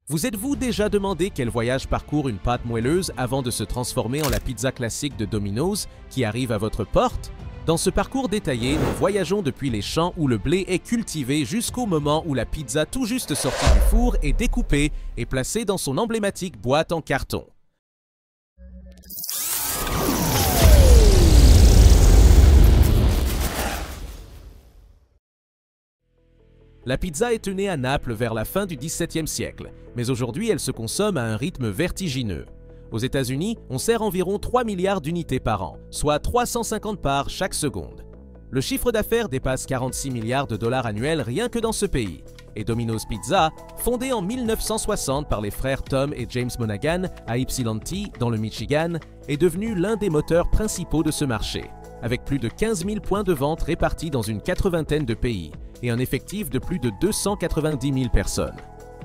Vous êtes-vous déjà demandé quel voyage parcourt une pâte moelleuse avant de se transformer en la pizza classique de Domino's qui arrive à votre porte? Dans ce parcours détaillé, nous voyageons depuis les champs où le blé est cultivé jusqu'au moment où la pizza tout juste sortie du four est découpée et placée dans son emblématique boîte en carton. La pizza est née à Naples vers la fin du XVIIe siècle, mais aujourd'hui elle se consomme à un rythme vertigineux. Aux États-Unis, on sert environ 3 milliards d'unités par an, soit 350 parts chaque seconde. Le chiffre d'affaires dépasse 46 milliards de dollars annuels rien que dans ce pays. Et Domino's Pizza, fondée en 1960 par les frères Tom et James Monaghan à Ypsilanti, dans le Michigan, est devenue l'un des moteurs principaux de ce marché, avec plus de 15 000 points de vente répartis dans une 80aine de pays et un effectif de plus de 290 000 personnes.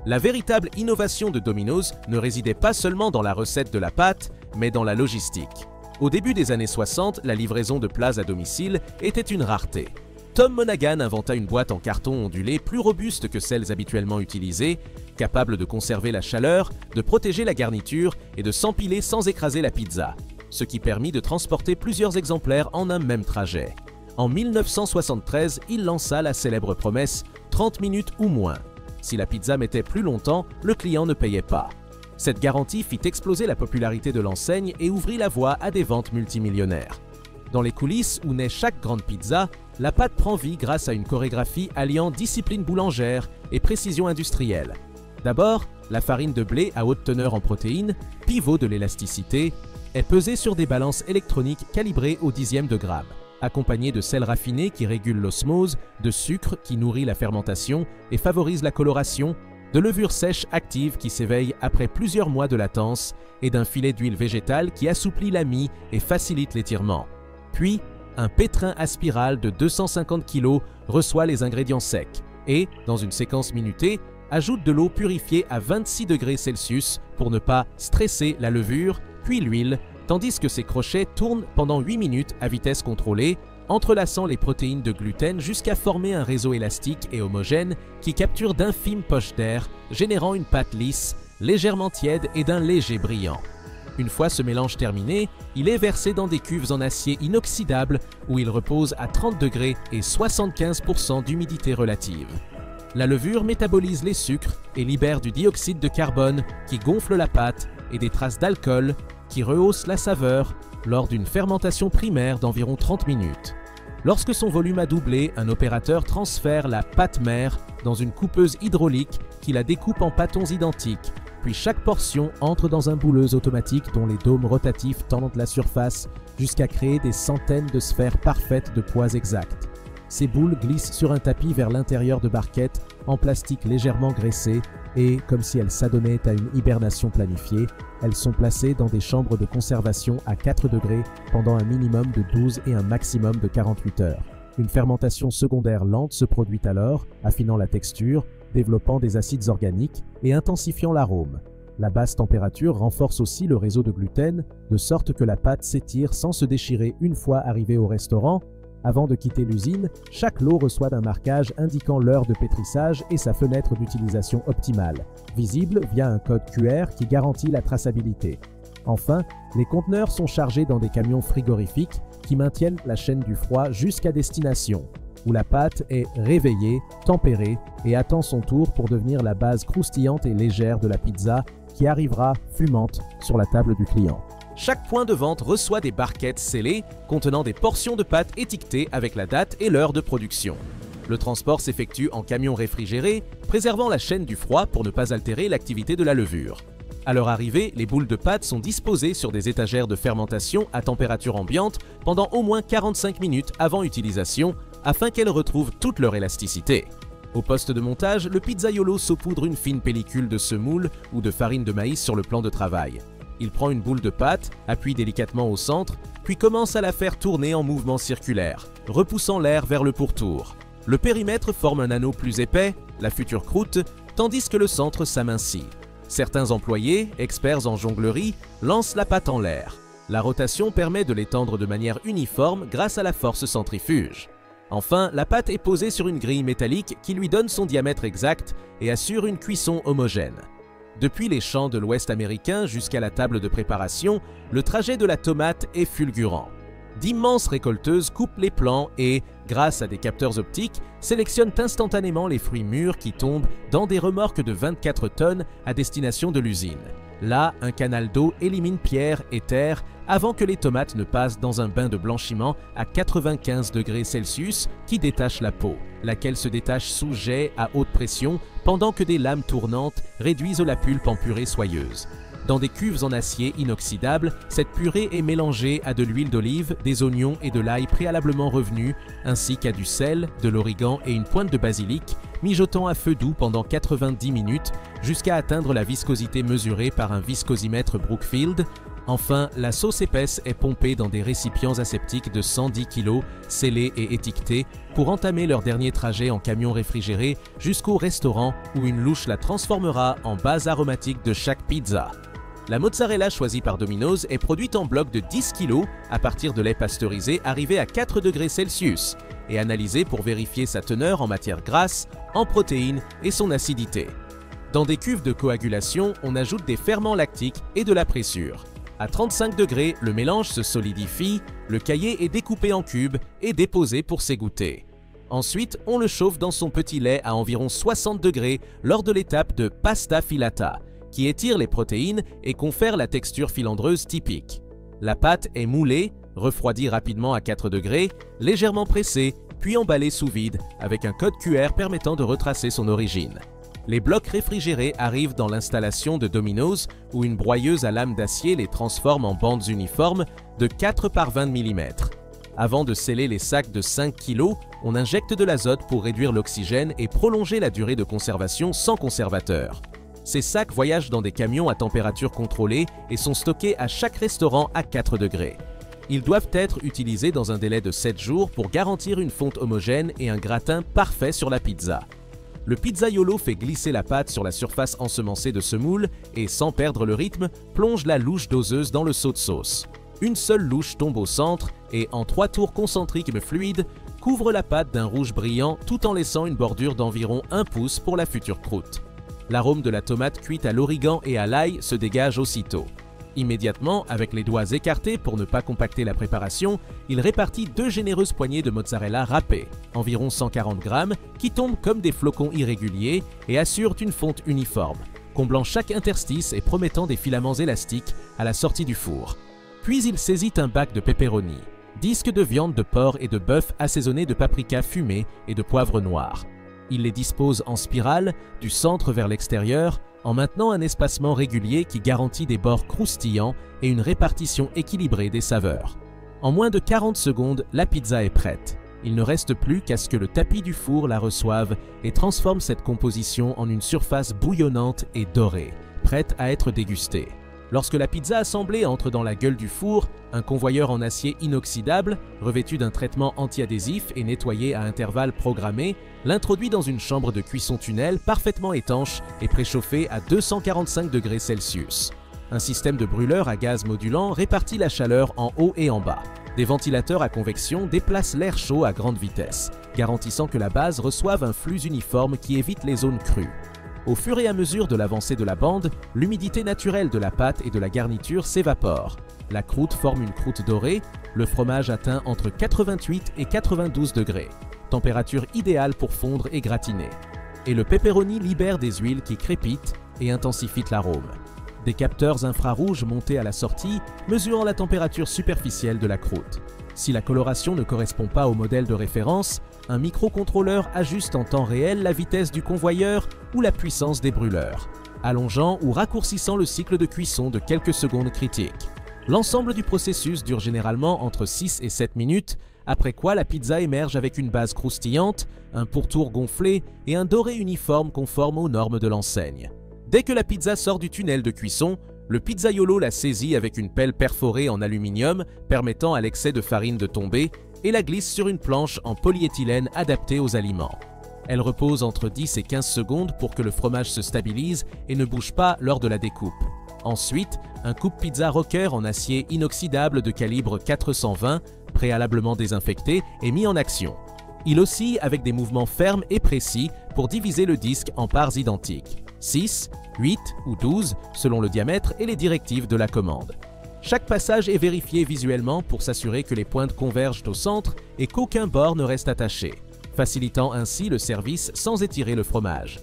La véritable innovation de Domino's ne résidait pas seulement dans la recette de la pâte, mais dans la logistique. Au début des années 60, la livraison de plats à domicile était une rareté. Tom Monaghan inventa une boîte en carton ondulé plus robuste que celles habituellement utilisées, capable de conserver la chaleur, de protéger la garniture et de s'empiler sans écraser la pizza, ce qui permit de transporter plusieurs exemplaires en un même trajet. En 1973, il lança la célèbre promesse « 30 minutes ou moins ». Si la pizza mettait plus longtemps, le client ne payait pas. Cette garantie fit exploser la popularité de l'enseigne et ouvrit la voie à des ventes multimillionnaires. Dans les coulisses où naît chaque grande pizza, la pâte prend vie grâce à une chorégraphie alliant discipline boulangère et précision industrielle. D'abord, la farine de blé à haute teneur en protéines, pivot de l'élasticité, est pesée sur des balances électroniques calibrées au dixième de gramme, accompagnée de sel raffiné qui régule l'osmose, de sucre qui nourrit la fermentation et favorise la coloration, de levure sèche active qui s'éveille après plusieurs mois de latence et d'un filet d'huile végétale qui assouplit la mie et facilite l'étirement. Puis, un pétrin à spirale de 250 kg reçoit les ingrédients secs et, dans une séquence minutée, ajoute de l'eau purifiée à 26 degrés Celsius pour ne pas stresser la levure, puis l'huile, tandis que ces crochets tournent pendant 8 minutes à vitesse contrôlée, entrelaçant les protéines de gluten jusqu'à former un réseau élastique et homogène qui capture d'infimes poches d'air, générant une pâte lisse, légèrement tiède et d'un léger brillant. Une fois ce mélange terminé, il est versé dans des cuves en acier inoxydable où il repose à 30 degrés et 75% d'humidité relative. La levure métabolise les sucres et libère du dioxyde de carbone qui gonfle la pâte et des traces d'alcool qui rehaussent la saveur lors d'une fermentation primaire d'environ 30 minutes. Lorsque son volume a doublé, un opérateur transfère la pâte mère dans une coupeuse hydraulique qui la découpe en pâtons identiques, puis chaque portion entre dans un bouleuse automatique dont les dômes rotatifs tendent la surface jusqu'à créer des centaines de sphères parfaites de poids exacts. Ces boules glissent sur un tapis vers l'intérieur de barquettes en plastique légèrement graissé et, comme si elles s'adonnaient à une hibernation planifiée, elles sont placées dans des chambres de conservation à 4 degrés pendant un minimum de 12 et un maximum de 48 heures. Une fermentation secondaire lente se produit alors, affinant la texture, développant des acides organiques et intensifiant l'arôme. La basse température renforce aussi le réseau de gluten, de sorte que la pâte s'étire sans se déchirer une fois arrivée au restaurant. Avant de quitter l'usine, chaque lot reçoit un marquage indiquant l'heure de pétrissage et sa fenêtre d'utilisation optimale, visible via un code QR qui garantit la traçabilité. Enfin, les conteneurs sont chargés dans des camions frigorifiques qui maintiennent la chaîne du froid jusqu'à destination, où la pâte est réveillée, tempérée et attend son tour pour devenir la base croustillante et légère de la pizza qui arrivera fumante sur la table du client. Chaque point de vente reçoit des barquettes scellées contenant des portions de pâte étiquetées avec la date et l'heure de production. Le transport s'effectue en camion réfrigéré, préservant la chaîne du froid pour ne pas altérer l'activité de la levure. À leur arrivée, les boules de pâte sont disposées sur des étagères de fermentation à température ambiante pendant au moins 45 minutes avant utilisation afin qu'elles retrouvent toute leur élasticité. Au poste de montage, le pizzaiolo saupoudre une fine pellicule de semoule ou de farine de maïs sur le plan de travail. Il prend une boule de pâte, appuie délicatement au centre, puis commence à la faire tourner en mouvement circulaire, repoussant l'air vers le pourtour. Le périmètre forme un anneau plus épais, la future croûte, tandis que le centre s'amincit. Certains employés, experts en jonglerie, lancent la pâte en l'air. La rotation permet de l'étendre de manière uniforme grâce à la force centrifuge. Enfin, la pâte est posée sur une grille métallique qui lui donne son diamètre exact et assure une cuisson homogène. Depuis les champs de l'Ouest américain jusqu'à la table de préparation, le trajet de la tomate est fulgurant. D'immenses récolteuses coupent les plants et, grâce à des capteurs optiques, sélectionnent instantanément les fruits mûrs qui tombent dans des remorques de 24 tonnes à destination de l'usine. Là, un canal d'eau élimine pierre et terre avant que les tomates ne passent dans un bain de blanchiment à 95 degrés Celsius qui détache la peau, laquelle se détache sous jet à haute pression pendant que des lames tournantes réduisent la pulpe en purée soyeuse. Dans des cuves en acier inoxydable, cette purée est mélangée à de l'huile d'olive, des oignons et de l'ail préalablement revenus, ainsi qu'à du sel, de l'origan et une pointe de basilic, mijotant à feu doux pendant 90 minutes jusqu'à atteindre la viscosité mesurée par un viscosimètre Brookfield. Enfin, la sauce épaisse est pompée dans des récipients aseptiques de 110 kg, scellés et étiquetés, pour entamer leur dernier trajet en camion réfrigéré jusqu'au restaurant où une louche la transformera en base aromatique de chaque pizza. La mozzarella choisie par Domino's est produite en bloc de 10 kg à partir de lait pasteurisé arrivé à 4 degrés Celsius et analysé pour vérifier sa teneur en matière grasse, en protéines et son acidité. Dans des cuves de coagulation, on ajoute des ferments lactiques et de la pressure. À 35 degrés, le mélange se solidifie, le caillé est découpé en cubes et déposé pour s'égoutter. Ensuite, on le chauffe dans son petit lait à environ 60 degrés lors de l'étape de pasta filata, qui étire les protéines et confère la texture filandreuse typique. La pâte est moulée, refroidie rapidement à 4 degrés, légèrement pressée, puis emballée sous vide avec un code QR permettant de retracer son origine. Les blocs réfrigérés arrivent dans l'installation de Domino's où une broyeuse à lame d'acier les transforme en bandes uniformes de 4 par 20 mm. Avant de sceller les sacs de 5 kg, on injecte de l'azote pour réduire l'oxygène et prolonger la durée de conservation sans conservateur. Ces sacs voyagent dans des camions à température contrôlée et sont stockés à chaque restaurant à 4 degrés. Ils doivent être utilisés dans un délai de 7 jours pour garantir une fonte homogène et un gratin parfait sur la pizza. Le pizzaiolo fait glisser la pâte sur la surface ensemencée de semoule et, sans perdre le rythme, plonge la louche doseuse dans le seau de sauce. Une seule louche tombe au centre et, en 3 tours concentriques mais fluides, couvre la pâte d'un rouge brillant tout en laissant une bordure d'environ 1 pouce pour la future croûte. L'arôme de la tomate cuite à l'origan et à l'ail se dégage aussitôt. Immédiatement, avec les doigts écartés pour ne pas compacter la préparation, il répartit 2 généreuses poignées de mozzarella râpée, environ 140 grammes, qui tombent comme des flocons irréguliers et assurent une fonte uniforme, comblant chaque interstice et promettant des filaments élastiques à la sortie du four. Puis il saisit un bac de pepperoni, disques de viande de porc et de bœuf assaisonnés de paprika fumé et de poivre noir. Il les dispose en spirale, du centre vers l'extérieur, en maintenant un espacement régulier qui garantit des bords croustillants et une répartition équilibrée des saveurs. En moins de 40 secondes, la pizza est prête. Il ne reste plus qu'à ce que le tapis du four la reçoive et transforme cette composition en une surface bouillonnante et dorée, prête à être dégustée. Lorsque la pizza assemblée entre dans la gueule du four, un convoyeur en acier inoxydable, revêtu d'un traitement anti-adhésif et nettoyé à intervalles programmés, l'introduit dans une chambre de cuisson tunnel parfaitement étanche et préchauffée à 245 degrés Celsius. Un système de brûleur à gaz modulant répartit la chaleur en haut et en bas. Des ventilateurs à convection déplacent l'air chaud à grande vitesse, garantissant que la base reçoive un flux uniforme qui évite les zones crues. Au fur et à mesure de l'avancée de la bande, l'humidité naturelle de la pâte et de la garniture s'évapore. La croûte forme une croûte dorée, le fromage atteint entre 88 et 92 degrés, température idéale pour fondre et gratiner. Et le pepperoni libère des huiles qui crépitent et intensifient l'arôme. Des capteurs infrarouges montés à la sortie mesurant la température superficielle de la croûte. Si la coloration ne correspond pas au modèle de référence, un microcontrôleur ajuste en temps réel la vitesse du convoyeur ou la puissance des brûleurs, allongeant ou raccourcissant le cycle de cuisson de quelques secondes critiques. L'ensemble du processus dure généralement entre 6 et 7 minutes, après quoi la pizza émerge avec une base croustillante, un pourtour gonflé et un doré uniforme conforme aux normes de l'enseigne. Dès que la pizza sort du tunnel de cuisson, le pizzaiolo la saisit avec une pelle perforée en aluminium permettant à l'excès de farine de tomber et la glisse sur une planche en polyéthylène adaptée aux aliments. Elle repose entre 10 et 15 secondes pour que le fromage se stabilise et ne bouge pas lors de la découpe. Ensuite, un coupe-pizza rocker en acier inoxydable de calibre 420, préalablement désinfecté, est mis en action. Il oscille avec des mouvements fermes et précis pour diviser le disque en parts identiques. 6, 8 ou 12 selon le diamètre et les directives de la commande. Chaque passage est vérifié visuellement pour s'assurer que les pointes convergent au centre et qu'aucun bord ne reste attaché, facilitant ainsi le service sans étirer le fromage.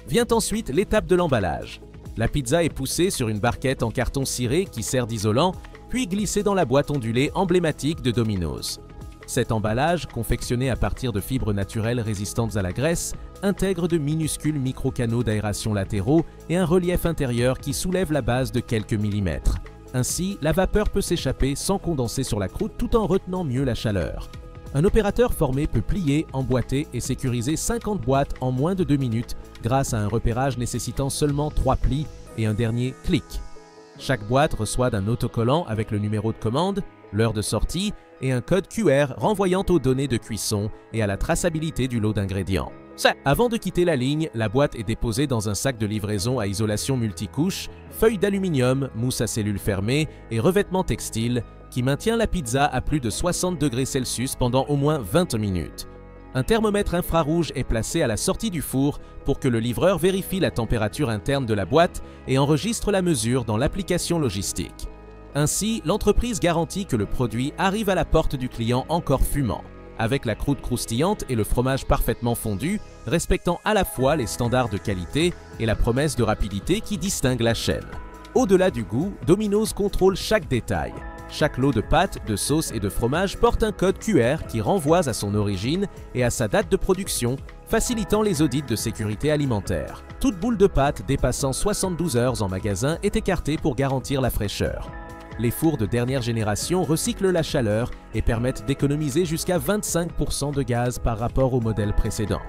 Vient ensuite l'étape de l'emballage. La pizza est poussée sur une barquette en carton ciré qui sert d'isolant, puis glissée dans la boîte ondulée emblématique de Domino's. Cet emballage, confectionné à partir de fibres naturelles résistantes à la graisse, intègre de minuscules micro-canaux d'aération latéraux et un relief intérieur qui soulève la base de quelques millimètres. Ainsi, la vapeur peut s'échapper sans condenser sur la croûte tout en retenant mieux la chaleur. Un opérateur formé peut plier, emboîter et sécuriser 50 boîtes en moins de 2 minutes grâce à un repérage nécessitant seulement 3 plis et un dernier clic. Chaque boîte reçoit un autocollant avec le numéro de commande, l'heure de sortie et un code QR renvoyant aux données de cuisson et à la traçabilité du lot d'ingrédients. Avant de quitter la ligne, la boîte est déposée dans un sac de livraison à isolation multicouche, feuilles d'aluminium, mousse à cellules fermées et revêtement textile qui maintient la pizza à plus de 60 degrés Celsius pendant au moins 20 minutes. Un thermomètre infrarouge est placé à la sortie du four pour que le livreur vérifie la température interne de la boîte et enregistre la mesure dans l'application logistique. Ainsi, l'entreprise garantit que le produit arrive à la porte du client encore fumant, avec la croûte croustillante et le fromage parfaitement fondu, respectant à la fois les standards de qualité et la promesse de rapidité qui distingue la chaîne. Au-delà du goût, Domino's contrôle chaque détail. Chaque lot de pâtes, de sauce et de fromage porte un code QR qui renvoie à son origine et à sa date de production, facilitant les audits de sécurité alimentaire. Toute boule de pâte dépassant 72 heures en magasin est écartée pour garantir la fraîcheur. Les fours de dernière génération recyclent la chaleur et permettent d'économiser jusqu'à 25% de gaz par rapport au modèle précédent.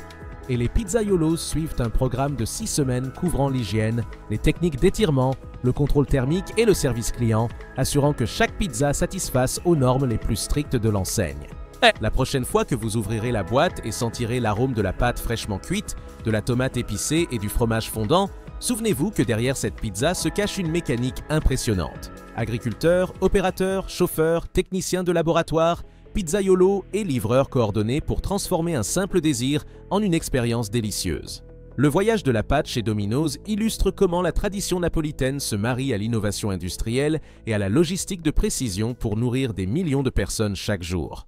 Et les pizzaiolos suivent un programme de 6 semaines couvrant l'hygiène, les techniques d'étirement, le contrôle thermique et le service client, assurant que chaque pizza satisfasse aux normes les plus strictes de l'enseigne. La prochaine fois que vous ouvrirez la boîte et sentirez l'arôme de la pâte fraîchement cuite, de la tomate épicée et du fromage fondant, souvenez-vous que derrière cette pizza se cache une mécanique impressionnante. Agriculteurs, opérateurs, chauffeurs, techniciens de laboratoire, pizzaiolos et livreurs coordonnés pour transformer un simple désir en une expérience délicieuse. Le voyage de la pâte chez Domino's illustre comment la tradition napolitaine se marie à l'innovation industrielle et à la logistique de précision pour nourrir des millions de personnes chaque jour.